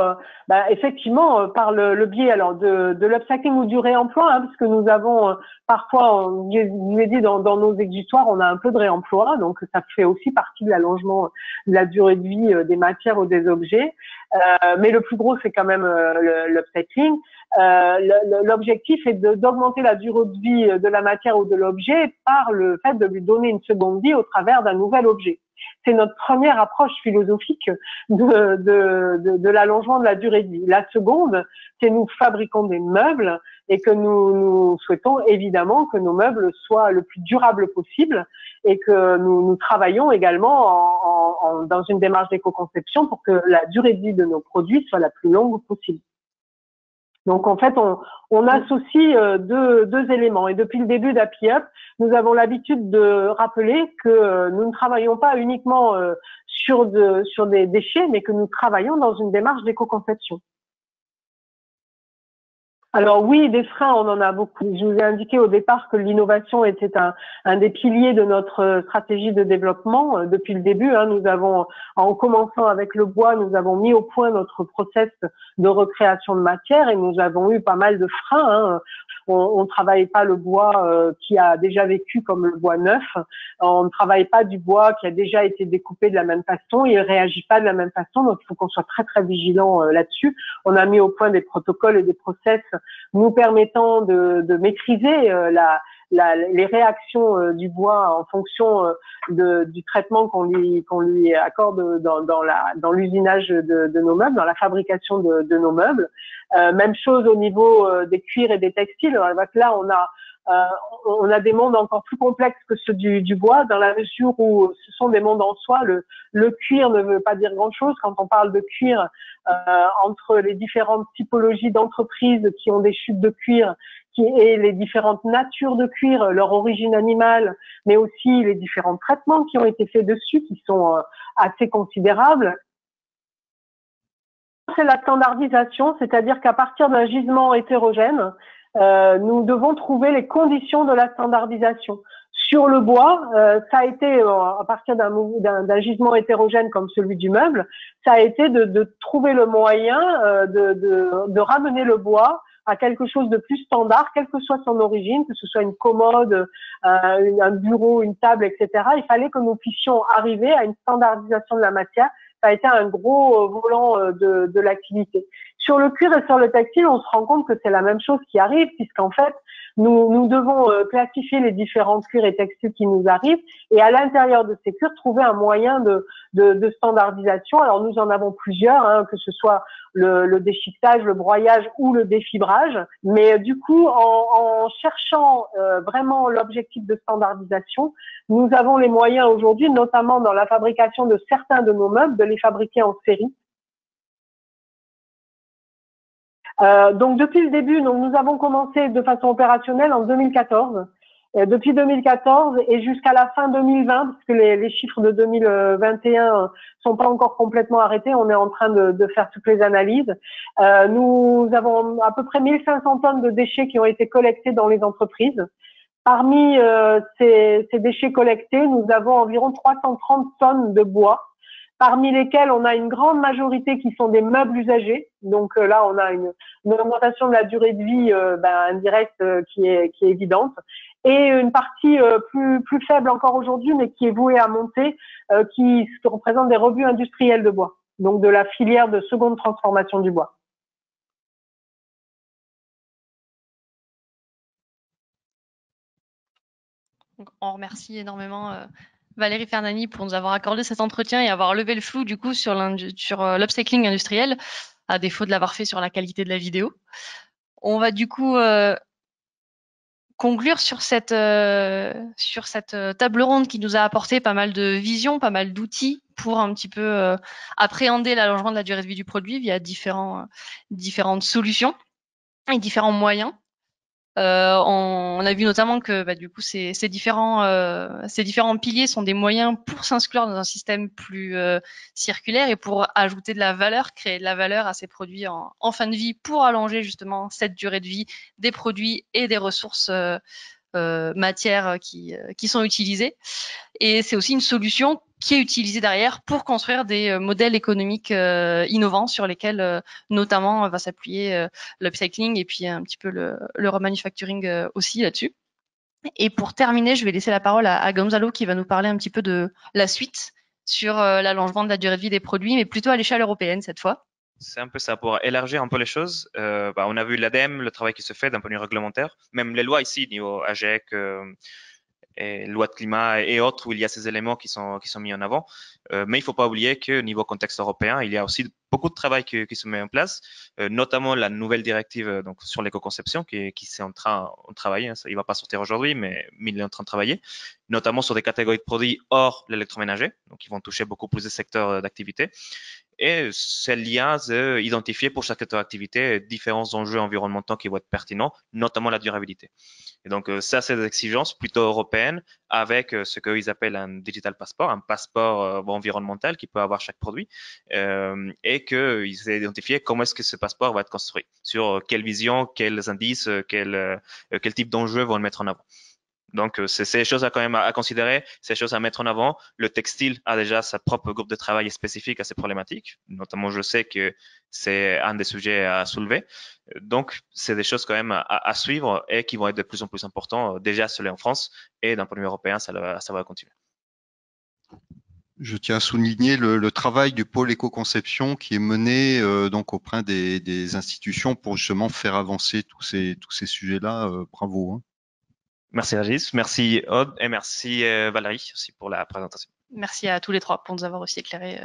effectivement, par le biais alors de l'upcycling ou du réemploi, hein, parce que nous avons parfois, je vous l'ai dit, dans nos exutoires, on a un peu de réemploi, donc ça fait aussi partie de l'allongement de la durée de vie des matières ou des objets. Mais le plus gros, c'est quand même l'upcycling. L'objectif est d'augmenter la durée de vie de la matière ou de l'objet par le fait de lui donner une seconde vie au travers d'un nouvel objet. C'est notre première approche philosophique de l'allongement de la durée de vie. La seconde, c'est nous fabriquons des meubles et que nous souhaitons évidemment que nos meubles soient le plus durables possible et que nous travaillons également dans une démarche d'éco-conception pour que la durée de vie de nos produits soit la plus longue possible. Donc en fait, on associe deux éléments. Et depuis le début d'Happy Up, nous avons l'habitude de rappeler que nous ne travaillons pas uniquement sur des déchets, mais que nous travaillons dans une démarche d'éco-conception. Alors oui, des freins, on en a beaucoup. Je vous ai indiqué au départ que l'innovation était un des piliers de notre stratégie de développement. Depuis le début, hein, nous avons, en commençant avec le bois, nous avons mis au point notre process de recréation de matière et nous avons eu pas mal de freins. Hein. On ne travaille pas le bois qui a déjà vécu comme le bois neuf. On ne travaille pas du bois qui a déjà été découpé de la même façon. Il ne réagit pas de la même façon. Donc, il faut qu'on soit très, très vigilant là-dessus. On a mis au point des protocoles et des process nous permettant de maîtriser les réactions du bois en fonction du traitement qu'on lui accorde dans l'usinage de nos meubles, dans la fabrication de nos meubles. Même chose au niveau des cuirs et des textiles. Là, on a des mondes encore plus complexes que ceux du bois, dans la mesure où ce sont des mondes en soi. Le cuir ne veut pas dire grand-chose. Quand on parle de cuir, entre les différentes typologies d'entreprises qui ont des chutes de cuir et les différentes natures de cuir, leur origine animale, mais aussi les différents traitements qui ont été faits dessus, qui sont assez considérables. C'est la standardisation, c'est-à-dire qu'à partir d'un gisement hétérogène, nous devons trouver les conditions de la standardisation. Sur le bois, ça a été, à partir d'un gisement hétérogène comme celui du meuble, ça a été de trouver le moyen de ramener le bois à quelque chose de plus standard, quelle que soit son origine, que ce soit une commode, un bureau, une table, etc. Il fallait que nous puissions arriver à une standardisation de la matière. Ça a été un gros volant de l'activité. Sur le cuir et sur le textile, on se rend compte que c'est la même chose qui arrive, puisqu'en fait, nous devons classifier les différents cuirs et textiles qui nous arrivent et à l'intérieur de ces cuirs, trouver un moyen de standardisation. Alors, nous en avons plusieurs, hein, que ce soit le déchiquetage, le broyage ou le défibrage. Mais du coup, en cherchant vraiment l'objectif de standardisation, nous avons les moyens aujourd'hui, notamment dans la fabrication de certains de nos meubles, de les fabriquer en série. Donc depuis le début, nous avons commencé de façon opérationnelle en 2014. Depuis 2014 et jusqu'à la fin 2020, parce que les chiffres de 2021 sont pas encore complètement arrêtés, on est en train de faire toutes les analyses. Nous avons à peu près 1500 tonnes de déchets qui ont été collectés dans les entreprises. Parmi ces déchets collectés, nous avons environ 330 tonnes de bois, parmi lesquels on a une grande majorité qui sont des meubles usagés. Donc là, on a une augmentation de la durée de vie indirecte qui est évidente. Et une partie plus faible encore aujourd'hui, mais qui est vouée à monter, qui représente des rebuts industriels de bois, donc de la filière de seconde transformation du bois. Donc, on remercie énormément Valérie Fernani pour nous avoir accordé cet entretien et avoir levé le flou du coup sur l'upcycling industriel, à défaut de l'avoir fait sur la qualité de la vidéo. On va du coup conclure sur cette table ronde qui nous a apporté pas mal de visions, pas mal d'outils pour un petit peu appréhender l'allongement de la durée de vie du produit via différentes solutions et différents moyens. On a vu notamment que du coup ces différents piliers sont des moyens pour s'inclure dans un système plus circulaire et pour ajouter de la valeur, créer de la valeur à ces produits en fin de vie pour allonger justement cette durée de vie des produits et des ressources matières qui sont utilisées. Et c'est aussi une solution qui est utilisé derrière pour construire des modèles économiques innovants sur lesquels notamment va s'appuyer l'upcycling et puis un petit peu le remanufacturing aussi là-dessus. Et pour terminer, je vais laisser la parole à Gonzalo qui va nous parler un petit peu de la suite sur l'allongement de la durée de vie des produits, mais plutôt à l'échelle européenne cette fois. C'est un peu ça, pour élargir un peu les choses. On a vu l'ADEME, le travail qui se fait d'un point de vue réglementaire, même les lois ici, niveau AGEC, et loi de climat et autres, où il y a ces éléments qui sont mis en avant. Mais il ne faut pas oublier que niveau contexte européen, il y a aussi beaucoup de travail qui se met en place, notamment la nouvelle directive donc sur l'éco-conception qui est en train de travailler. Il ne va pas sortir aujourd'hui, mais il est en train de travailler, notamment sur des catégories de produits hors l'électroménager, donc ils vont toucher beaucoup plus de secteurs d'activité. Et ces liens identifier pour chaque secteur d'activité différents enjeux environnementaux qui vont être pertinents, notamment la durabilité. Et donc ça, c'est des exigences plutôt européennes avec ce qu'ils appellent un digital passport, un passeport environnemental qui peut avoir chaque produit, et qu'ils aient identifié comment est-ce que ce passeport va être construit, sur quelle vision, quels indices, quel type d'enjeux vont le mettre en avant. Donc, c'est ces choses à quand même à considérer, ces choses à mettre en avant. Le textile a déjà sa propre groupe de travail spécifique à ces problématiques. Notamment, je sais que c'est un des sujets à soulever. Donc, c'est des choses quand même à suivre et qui vont être de plus en plus importants, déjà celles en France et d'un point de vue européen, ça va continuer. Je tiens à souligner le travail du pôle éco-conception qui est mené donc auprès des institutions pour justement faire avancer tous ces sujets-là. Bravo. Hein. Merci Régis, merci Aude et merci Valérie aussi pour la présentation. Merci à tous les trois pour nous avoir aussi éclairé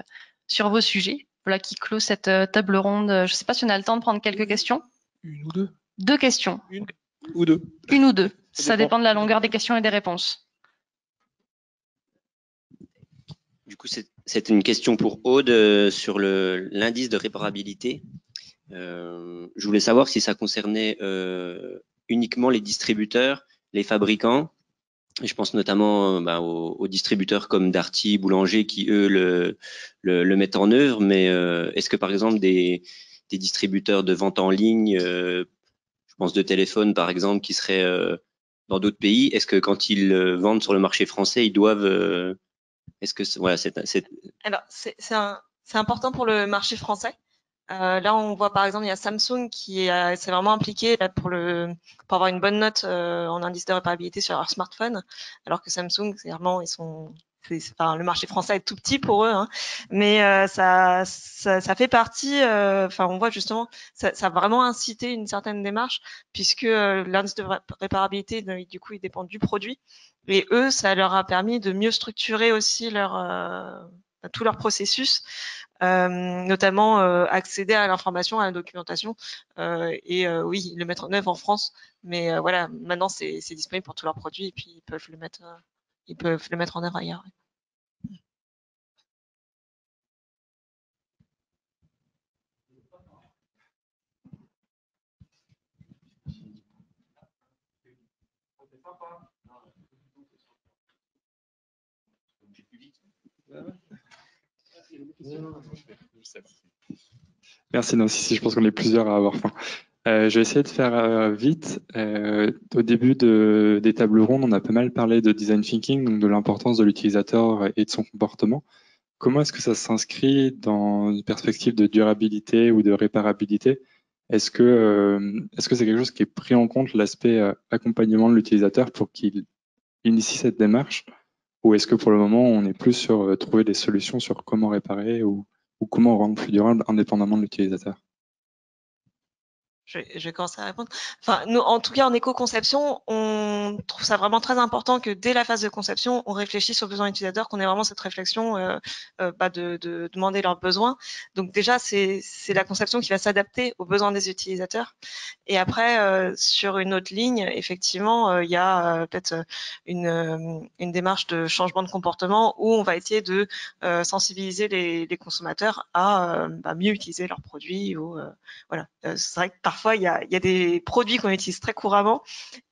sur vos sujets. Voilà qui clôt cette table ronde. Je ne sais pas si on a le temps de prendre quelques questions. Une ou deux. Deux questions. Une ou deux. Une ou deux. Ça dépend de la longueur des questions et des réponses. Du coup, c'est une question pour Aude sur l'indice de réparabilité. Je voulais savoir si ça concernait uniquement les distributeurs, les fabricants. Et je pense notamment aux distributeurs comme Darty, Boulanger qui, eux, le mettent en œuvre. Mais est-ce que, par exemple, des distributeurs de vente en ligne, je pense de téléphone, par exemple, qui seraient dans d'autres pays, est-ce que quand ils vendent sur le marché français, ils doivent... est-ce que voilà, Alors, c'est important pour le marché français. Là, on voit par exemple, il y a Samsung qui s'est vraiment impliqué là, pour avoir une bonne note en indice de réparabilité sur leur smartphone, alors que Samsung, clairement, le marché français est tout petit pour eux, hein, mais ça fait partie. On voit justement, ça a vraiment incité une certaine démarche, puisque l'indice de réparabilité, du coup, il dépend du produit, et eux, ça leur a permis de mieux structurer aussi tout leur processus. Notamment accéder à l'information, à la documentation et oui, le mettre en œuvre en France. Mais voilà, maintenant c'est disponible pour tous leurs produits et puis ils peuvent le mettre en œuvre ailleurs. Merci Nancy, je pense qu'on est plusieurs à avoir faim. Je vais essayer de faire vite. Au début des tables rondes, on a pas mal parlé de design thinking, donc de l'importance de l'utilisateur et de son comportement. Comment est-ce que ça s'inscrit dans une perspective de durabilité ou de réparabilité? Est-ce que c'est quelque chose qui est pris en compte, l'aspect accompagnement de l'utilisateur pour qu'il initie cette démarche? Ou est-ce que pour le moment, on est plus sur trouver des solutions sur comment réparer ou comment rendre plus durable indépendamment de l'utilisateur? Je vais commencer à répondre. Enfin, nous, en tout cas, en éco-conception, on trouve ça vraiment très important que dès la phase de conception, on réfléchisse aux besoins utilisateurs, qu'on ait vraiment cette réflexion de demander leurs besoins. Donc déjà, c'est la conception qui va s'adapter aux besoins des utilisateurs. Et après, sur une autre ligne, effectivement, il y a peut-être une démarche de changement de comportement où on va essayer de sensibiliser les consommateurs à mieux utiliser leurs produits. Ou voilà, c'est vrai que parfois il y a des produits qu'on utilise très couramment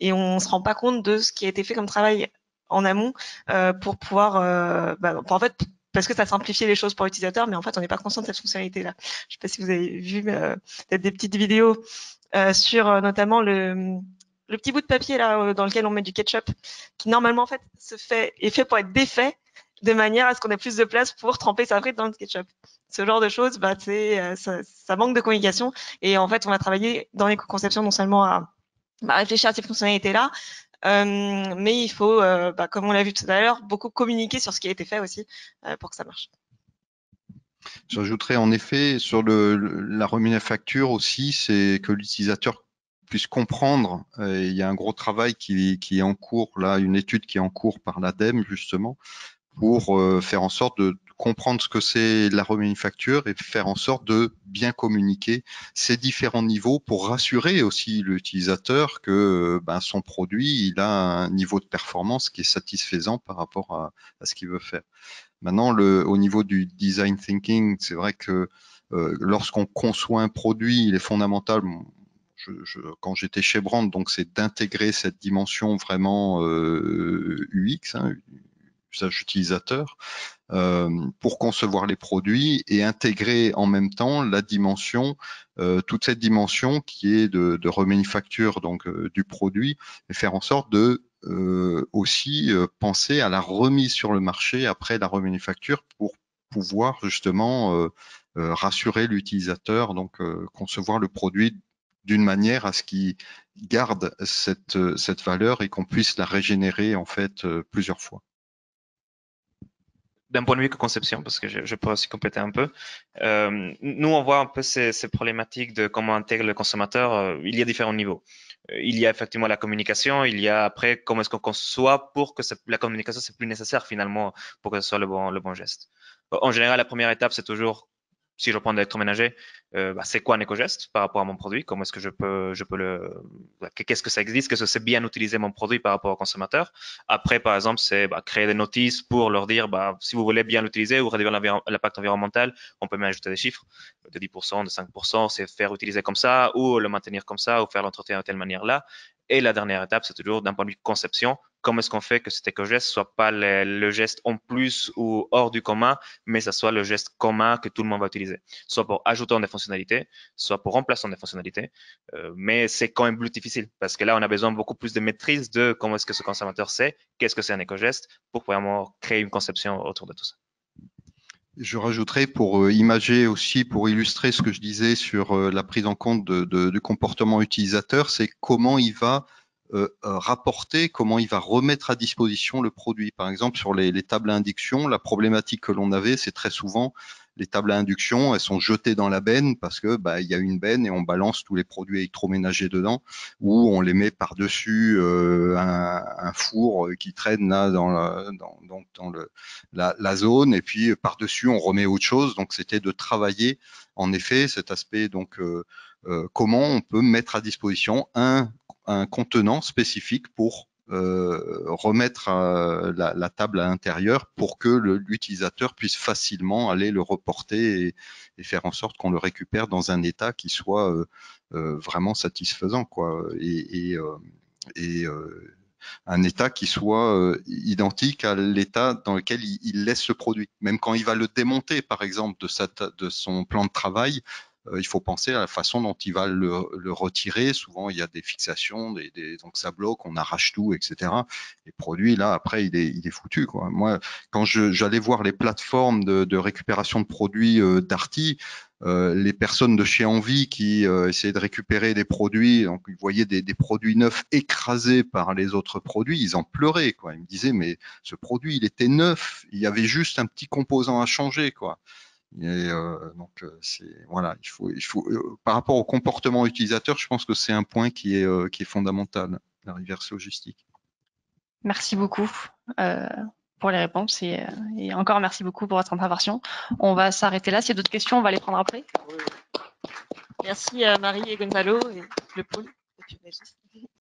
et on se rend pas compte de ce qui a été fait comme travail en amont pour pouvoir, en fait, parce que ça simplifie les choses pour l'utilisateur, mais en fait on n'est pas conscient de cette fonctionnalité-là. Je sais pas si vous avez vu peut-être des petites vidéos sur notamment le petit bout de papier là dans lequel on met du ketchup, qui normalement en fait est fait pour être défait. de manière à ce qu'on ait plus de place pour tremper sa frite dans le ketchup. Ce genre de choses, bah, ça manque de communication. Et en fait, on va travailler dans l'éco-conception non seulement à réfléchir à ces fonctionnalités-là, mais il faut, comme on l'a vu tout à l'heure, beaucoup communiquer sur ce qui a été fait aussi pour que ça marche. J'ajouterais en effet sur la remanufacture aussi, c'est que l'utilisateur puisse comprendre. Il y a un gros travail qui est en cours, là, une étude qui est en cours par l'ADEME justement, pour faire en sorte de comprendre ce que c'est la remanufacture et faire en sorte de bien communiquer ces différents niveaux pour rassurer aussi l'utilisateur que son produit, il a un niveau de performance qui est satisfaisant par rapport à ce qu'il veut faire. Maintenant, au niveau du design thinking, c'est vrai que lorsqu'on conçoit un produit, il est fondamental. Quand j'étais chez Brand, donc c'est d'intégrer cette dimension vraiment UX, usage utilisateur, pour concevoir les produits et intégrer en même temps la dimension, toute cette dimension qui est de remanufacture donc du produit, et faire en sorte de aussi penser à la remise sur le marché après la remanufacture pour pouvoir justement rassurer l'utilisateur, donc concevoir le produit d'une manière à ce qu'il garde cette valeur et qu'on puisse la régénérer en fait plusieurs fois. D'un point de vue conception, parce que je peux aussi compléter un peu. Nous, on voit un peu ces problématiques de comment intégrer le consommateur. Il y a différents niveaux. Il y a effectivement la communication, il y a après comment est-ce qu'on conçoit pour que la communication c'est plus nécessaire finalement pour que ce soit le bon geste. En général, la première étape c'est toujours, si je prends l'électroménager, c'est quoi un éco-geste par rapport à mon produit? Comment est-ce que je peux qu'est-ce que ça existe? Qu'est-ce que c'est bien utiliser mon produit par rapport au consommateur? Après, par exemple, c'est créer des notices pour leur dire, si vous voulez bien l'utiliser ou réduire l'impact environnemental, on peut même ajouter des chiffres de 10%, de 5%, c'est faire utiliser comme ça ou le maintenir comme ça ou faire l'entretien de telle manière-là. Et la dernière étape, c'est toujours d'un point de vue conception, comment est-ce qu'on fait que cet éco-geste soit pas le geste en plus ou hors du commun, mais ça soit le geste commun que tout le monde va utiliser, soit pour ajouter des fonctionnalités, soit pour remplacer des fonctionnalités. Mais c'est quand même plus difficile parce que là, on a besoin beaucoup plus de maîtrise de comment est-ce que ce consommateur sait, qu'est-ce que c'est un éco-geste pour vraiment créer une conception autour de tout ça. Je rajouterais pour imager aussi, pour illustrer ce que je disais sur la prise en compte du comportement utilisateur, c'est comment il va rapporter, comment il va remettre à disposition le produit. Par exemple, sur les tables à induction, la problématique que l'on avait, c'est très souvent les tables à induction, elles sont jetées dans la benne parce que il y a une benne et on balance tous les produits électroménagers dedans, ou on les met par-dessus un four qui traîne là dans la zone, et puis par-dessus on remet autre chose. Donc c'était de travailler en effet cet aspect, donc comment on peut mettre à disposition un contenant spécifique pour remettre la table à l'intérieur pour que l'utilisateur puisse facilement aller le reporter et faire en sorte qu'on le récupère dans un état qui soit vraiment satisfaisant, quoi, et un état qui soit identique à l'état dans lequel il laisse le produit. Même quand il va le démonter, par exemple, de son plan de travail, il faut penser à la façon dont il va le retirer. Souvent, il y a des fixations, donc ça bloque, on arrache tout, etc. Les produits, là, après, il est foutu, quoi. Moi, quand j'allais voir les plateformes de récupération de produits Darty, les personnes de chez Envie qui essayaient de récupérer des produits, donc ils voyaient des produits neufs écrasés par les autres produits, ils en pleuraient, quoi. Ils me disaient, mais ce produit, il était neuf, il y avait juste un petit composant à changer, quoi. Et donc voilà, il faut par rapport au comportement utilisateur, je pense que c'est un point qui est fondamental, la reverse logistique. Merci beaucoup pour les réponses et encore merci beaucoup pour votre intervention. On va s'arrêter là. S'il y a d'autres questions, on va les prendre après. Merci Marie et Gonzalo et le pôle.